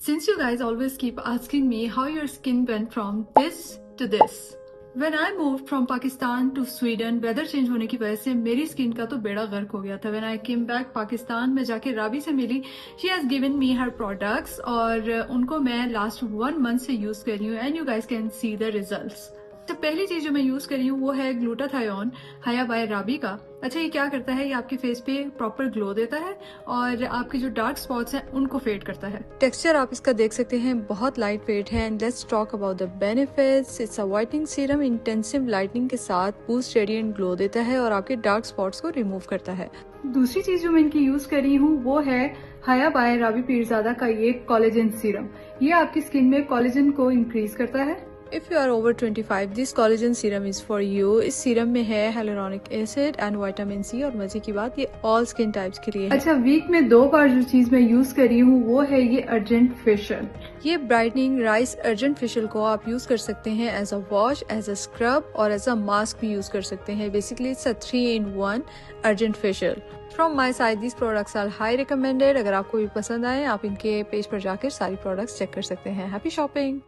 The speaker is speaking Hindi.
Since you guys always keep asking me how your skin went from this to this. When I moved from Pakistan to Sweden, weather change होने की वजह से मेरी स्किन का तो बेड़ा गर्क हो गया था. When I came back Pakistan में जाके राबी से मिली, she has given me her products और उनको मैं last 1 month से यूज कर रही हूँ and you guys can see the results. तो पहली चीज जो मैं यूज कर रही हूँ वो है ग्लूटाथायोन हया बाय राबी का. अच्छा, ये क्या करता है? ये आपके फेस पे प्रॉपर ग्लो देता है और आपके जो डार्क स्पॉट्स हैं उनको फेड करता है. टेक्सचर आप इसका देख सकते हैं, बहुत लाइट वेट है. And let's talk about the benefits. It's a whitening serum, intensive lightning के साथ बूस्ट रेडिएंट ग्लो देता है और आपके डार्क स्पॉट्स को रिमूव करता है. दूसरी चीज जो मैं इनकी यूज कर रही हूँ वो है हया बाय राबी पीरजादा का ये कोलेजन सीरम. ये आपकी स्किन में कोलेजन को इंक्रीज करता है. If you are over 25, this collagen serum is for you. इस सीरम में है hyaluronic acid and vitamin C और मजे की बात ये all skin types के लिए है. अच्छा, वीक में 2 बार जो चीज मैं यूज कर रही हूँ वो है ये अर्जेंट फेशियल. ये ब्राइटनिंग राइस अर्जेंट फेशियल को आप यूज कर सकते हैं as a wash, as a scrub और एज अ मास्क भी यूज कर सकते हैं. Basically it's a 3-in-1 urgent facial. From my side this products are high recommended. अगर आपको भी पसंद आए आप इनके पेज पर जाकर सारी प्रोडक्ट्स चेक कर सकते हैं. Happy shopping.